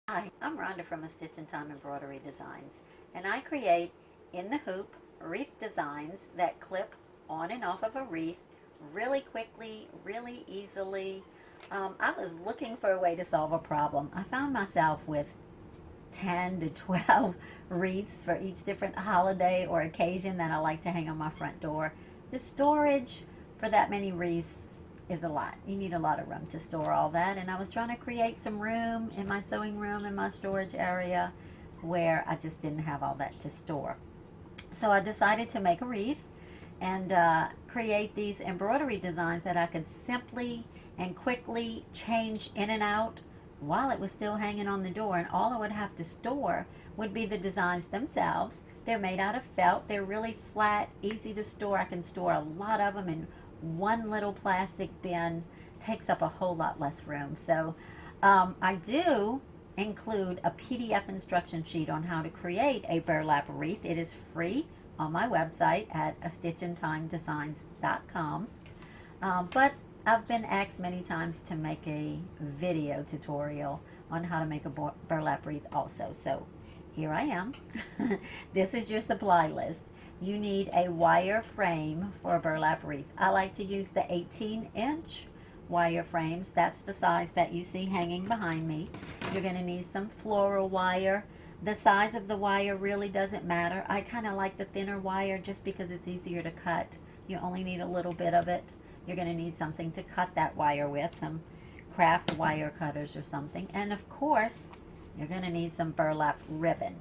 Hi, I'm Rhonda from A Stitch in Time Embroidery Designs, and I create in the hoop wreath designs that clip on and off of a wreath really quickly, really easily. I was looking for a way to solve a problem. I found myself with 10 to 12 wreaths for each different holiday or occasion that I like to hang on my front door. The storage for that many wreaths is a lot. You need a lot of room to store all that, and I was trying to create some room in my sewing room, in my storage area, where I just didn't have all that to store. So I decided to make a wreath and create these embroidery designs that I could simply and quickly change in and out while it was still hanging on the door, and all I would have to store would be the designs themselves. They're made out of felt. They're really flat, easy to store. I can store a lot of them in one little plastic bin. Takes up a whole lot less room. So I do include a PDF instruction sheet on how to create a burlap wreath. It is free on my website at astitchintimedesigns.com. But I've been asked many times to make a video tutorial on how to make a burlap wreath also. So here I am. This is your supply list. You need a wire frame for a burlap wreath. I like to use the 18-inch wire frames. That's the size that you see hanging behind me. You're going to need some floral wire. The size of the wire really doesn't matter. I kind of like the thinner wire just because it's easier to cut. You only need a little bit of it. You're going to need something to cut that wire with, some craft wire cutters or something. And of course, you're going to need some burlap ribbon.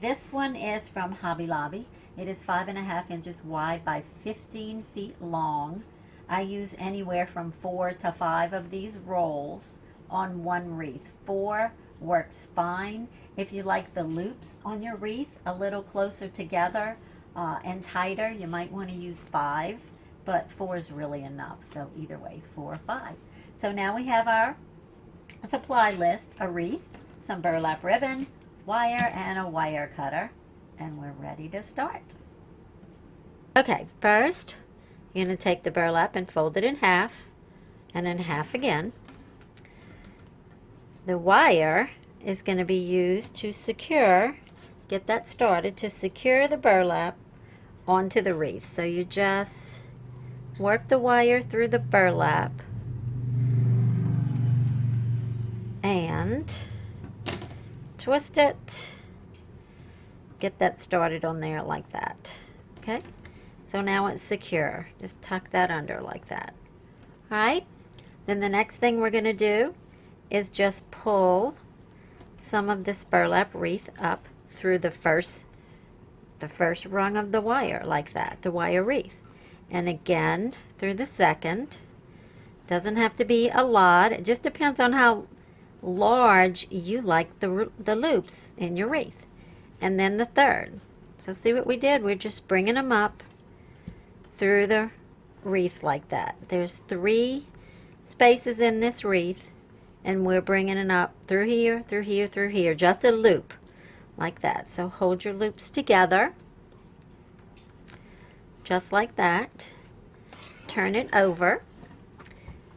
This one is from Hobby Lobby. It is 5.5 inches wide by 15 feet long. I use anywhere from 4 to 5 of these rolls on one wreath. 4 works fine. If you like the loops on your wreath a little closer together and tighter, you might want to use 5, but 4 is really enough. So either way, 4 or 5. So now we have our supply list: a wreath, some burlap ribbon, wire, and a wire cutter, and we're ready to start. Okay, first you're going to take the burlap and fold it in half, and in half again. The wire is going to be used to secure, get that started, to secure the burlap onto the wreath. So you just work the wire through the burlap and twist it. Get that started on there like that. Okay, so now it's secure. Just tuck that under like that. All right, then the next thing we're going to do is just pull some of this burlap wreath up through the first rung of the wire like that, the wire wreath, and again through the second. Doesn't have to be a lot. It just depends on how large you like the loops in your wreath. And then the third. So see what we did? We're just bringing them up through the wreath like that. There's 3 spaces in this wreath, and we're bringing it up through here, through here, through here. Just a loop like that. So hold your loops together just like that. Turn it over.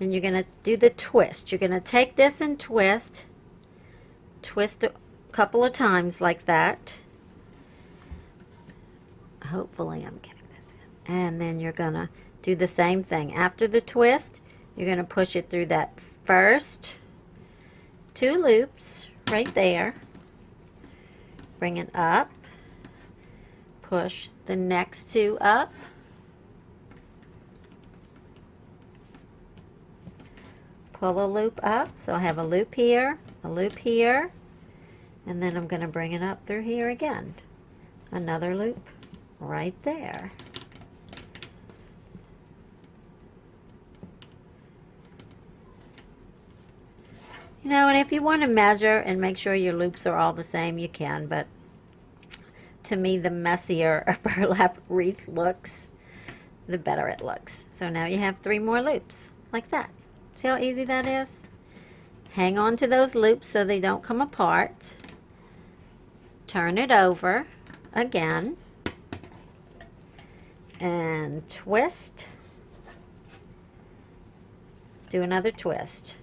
Then you're going to do the twist. You're going to take this and twist a couple of times like that. Hopefully I'm getting this in. And then you're going to do the same thing. After the twist, you're going to push it through that first 2 loops right there. Bring it up. Push the next 2 up. Pull a loop up. So I have a loop here, and then I'm going to bring it up through here again. Another loop right there. You know, and if you want to measure and make sure your loops are all the same, you can, but to me, the messier a burlap wreath looks, the better it looks. So now you have 3 more loops like that. See how easy that is? Hang on to those loops so they don't come apart. Turn it over again and twist. Do another twist.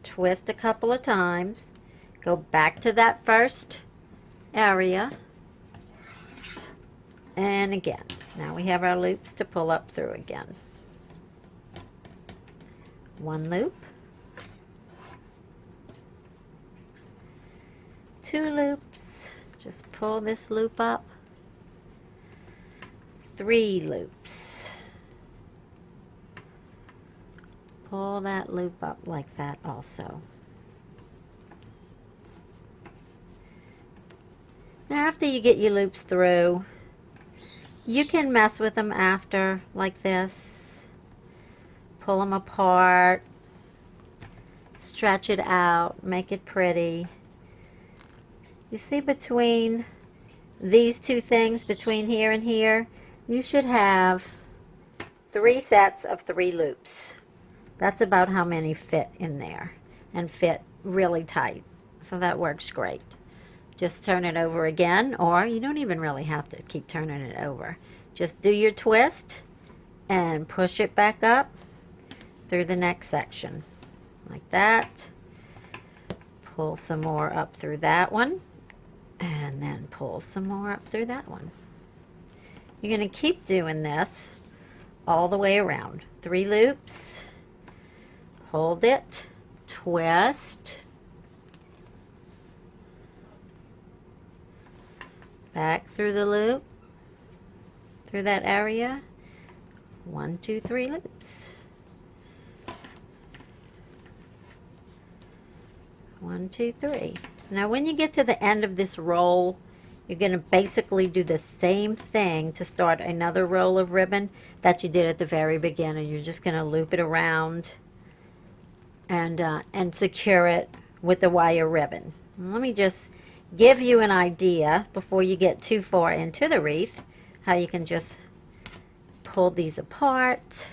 Twist a couple of times. Go back to that first area. And again, now we have our loops to pull up through again. One loop, two loops, just pull this loop up, three loops, pull that loop up like that also. Now after you get your loops through, you can mess with them after like this. Pull them apart, stretch it out, make it pretty. You see between these two things, between here and here, you should have 3 sets of 3 loops. That's about how many fit in there and fit really tight. So that works great. Just turn it over again, or you don't even really have to keep turning it over. Just do your twist and push it back up through the next section like that. Pull some more up through that one, and then pull some more up through that one. You're going to keep doing this all the way around. 3 loops, hold it, twist, back through the loop, through that area. 1, 2, 3 loops. 1, 2, 3. Now when you get to the end of this roll, you're going to basically do the same thing to start another roll of ribbon that you did at the very beginning. You're just going to loop it around and secure it with the wire ribbon. Let me just give you an idea before you get too far into the wreath, how you can just pull these apart,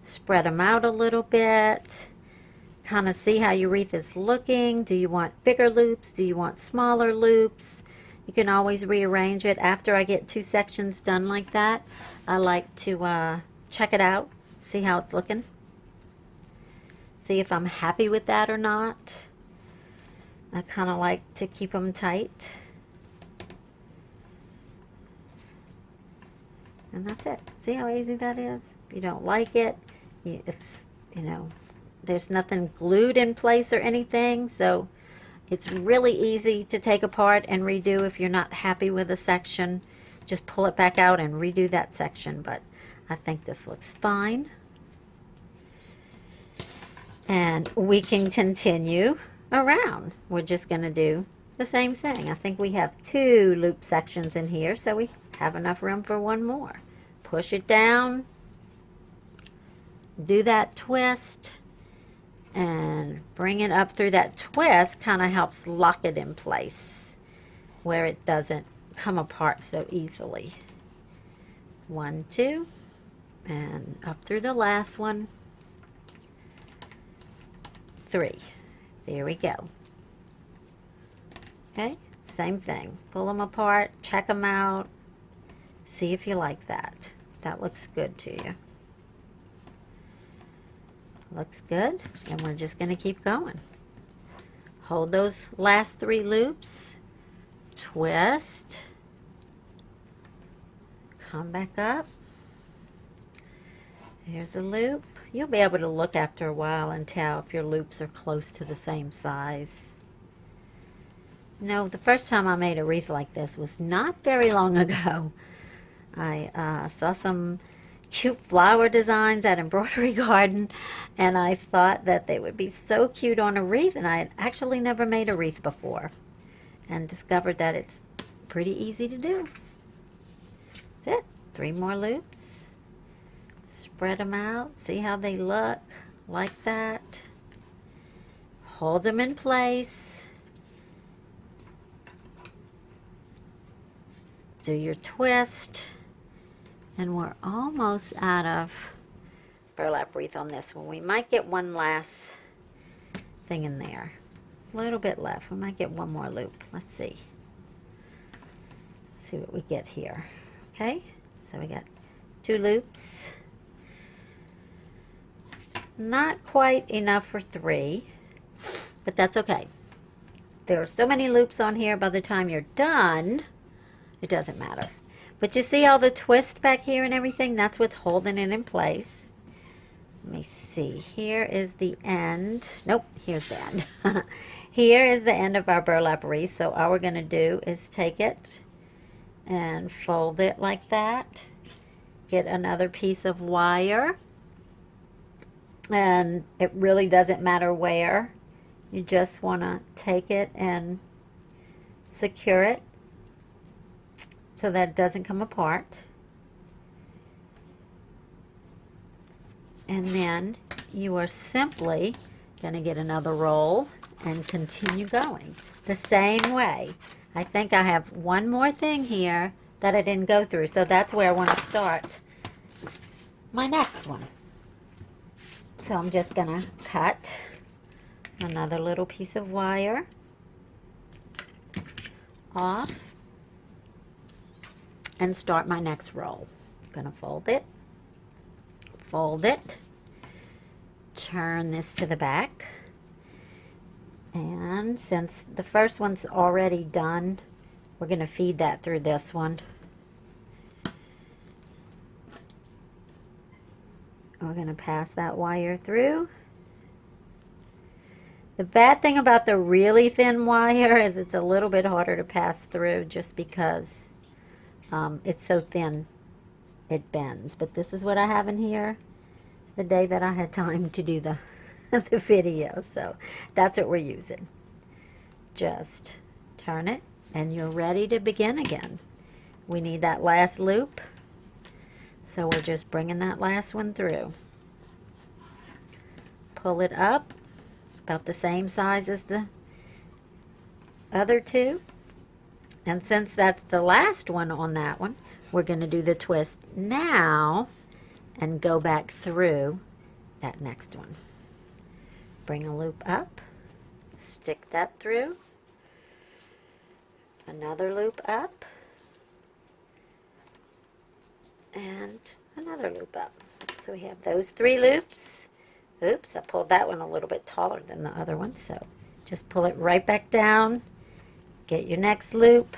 spread them out a little bit, kind of see how your wreath is looking. Do you want bigger loops? Do you want smaller loops? You can always rearrange it. After I get 2 sections done like that, I like to check it out, see how it's looking, see if I'm happy with that or not. I kind of like to keep them tight. And that's it. See how easy that is? If you don't like it, it's, you know, there's nothing glued in place or anything, so it's really easy to take apart and redo. If you're not happy with a section, just pull it back out and redo that section. But I think this looks fine. And we can continue around. We're just going to do the same thing. I think we have 2 loop sections in here, so we have enough room for one more. Push it down, do that twist, and bring it up through that twist. Kind of helps lock it in place where it doesn't come apart so easily. 1, 2, and up through the last one. 3. There we go. Okay, same thing. Pull them apart, check them out, see if you like that. That looks good to you. Looks good, and we're just going to keep going. Hold those last 3 loops, twist, come back up. Here's a loop. You'll be able to look after a while and tell if your loops are close to the same size. No, the first time I made a wreath like this was not very long ago. I saw some cute flower designs at Embroidery Garden, and I thought that they would be so cute on a wreath, and I had actually never made a wreath before and discovered that it's pretty easy to do. That's it. 3 more loops. Spread them out. See how they look like that. Hold them in place. Do your twist. And we're almost out of burlap wreath on this one. We might get one last thing in there. A little bit left. We might get one more loop. Let's see. See what we get here. Okay, so we got 2 loops. Not quite enough for 3, but that's okay. there are so many loops on here, by the time you're done, it doesn't matter. But you see all the twist back here and everything? That's what's holding it in place. Let me see. Here is the end. Nope, here's the end. Here is the end of our burlap wreath. So all we're going to do is take it and fold it like that. Get another piece of wire. And it really doesn't matter where. You just want to take it and secure it so that it doesn't come apart. And then you are simply going to get another roll and continue going the same way. I think I have one more thing here that I didn't go through, so that's where I want to start my next one. So I'm just going to cut another little piece of wire off and start my next roll. I'm going to fold it, turn this to the back, and since the first one's already done, we're going to feed that through this one. We're going to pass that wire through. The bad thing about the really thin wire is it's a little bit harder to pass through just because it's so thin it bends. But this is what I have in here the day that I had time to do the video. So that's what we're using. Just turn it and you're ready to begin again. We need that last loop. So we're just bringing that last one through. Pull it up, about the same size as the other two. And since that's the last one on that one, we're going to do the twist now and go back through that next one. Bring a loop up, stick that through, another loop up, and another loop up. So we have those 3 loops. Oops, I pulled that one a little bit taller than the other one, so just pull it right back down, get your next loop,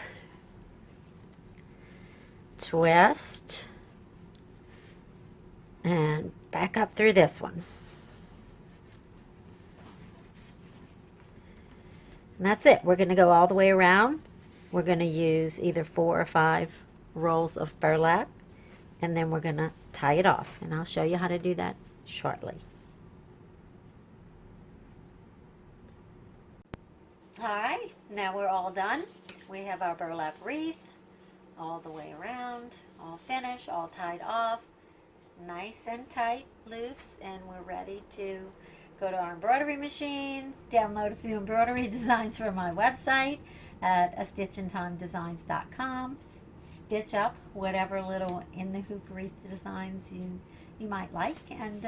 twist, and back up through this one. And that's it. We're going to go all the way around. We're going to use either 4 or 5 rolls of burlap, and then we're going to tie it off. And I'll show you how to do that shortly. Alright, now we're all done. We have our burlap wreath all the way around, all finished, all tied off, nice and tight loops, and we're ready to go to our embroidery machines, download a few embroidery designs from my website at astitchintimedesigns.com, stitch up whatever little in the hoop wreath designs you might like, and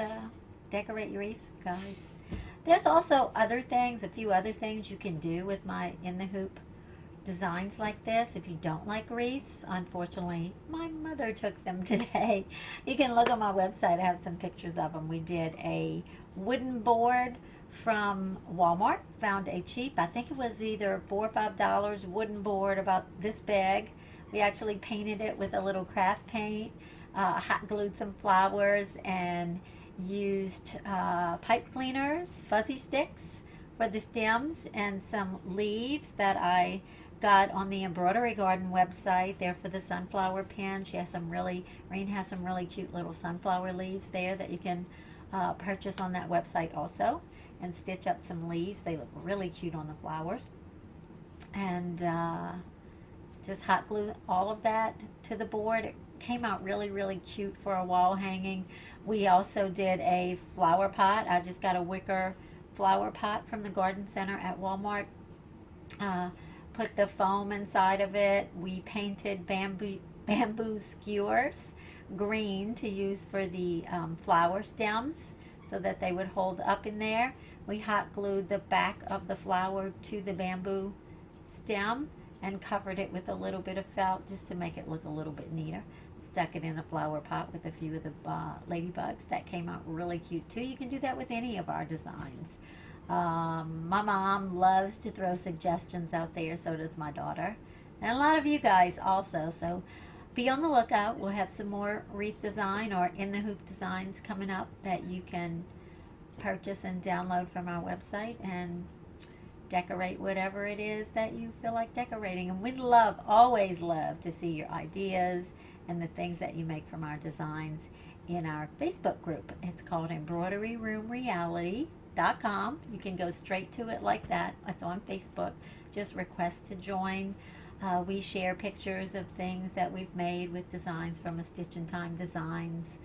decorate your wreaths, guys. There's also other things, a few other things you can do with my in the hoop designs like this. If you don't like wreaths, unfortunately, my mother took them today. You can look on my website. I have some pictures of them. We did a wooden board from Walmart. Found a cheap, I think it was either $4 or $5 wooden board about this big. We actually painted it with a little craft paint, hot glued some flowers, and used pipe cleaners, fuzzy sticks for the stems, and some leaves that I got on the Embroidery Garden website. They're for the sunflower pin. Rhonda has some really cute little sunflower leaves there that you can purchase on that website also, and stitch up some leaves. They look really cute on the flowers. And just hot glue all of that to the board. It came out really, really cute for a wall hanging. We also did a flower pot. I just got a wicker flower pot from the garden center at Walmart. Put the foam inside of it. We painted bamboo skewers green to use for the flower stems so that they would hold up in there. We hot glued the back of the flower to the bamboo stem and covered it with a little bit of felt just to make it look a little bit neater. Stuck it in a flower pot with a few of the ladybugs. That came out really cute too. You can do that with any of our designs. My mom loves to throw suggestions out there, so does my daughter. And a lot of you guys also. So be on the lookout. We'll have some more wreath design or in the hoop designs coming up that you can purchase and download from our website and decorate whatever it is that you feel like decorating. And we'd love, always love to see your ideas and the things that you make from our designs in our Facebook group. It's called Embroidery Room Reality.com. You can go straight to it like that. It's on Facebook. Just request to join. We share pictures of things that we've made with designs from a Stitch in Time Designs.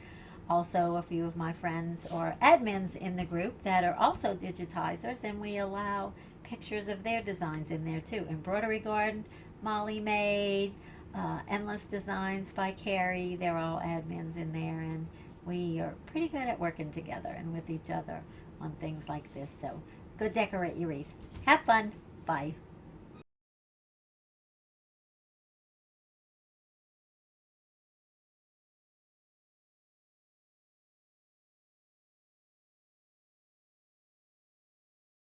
Also, a few of my friends or admins in the group that are also digitizers, and we allow pictures of their designs in there too. Embroidery Garden, Molly made, Endless Designs by Carrie. They're all admins in there, and we are pretty good at working together and with each other on things like this. So go decorate your wreath. Have fun. Bye.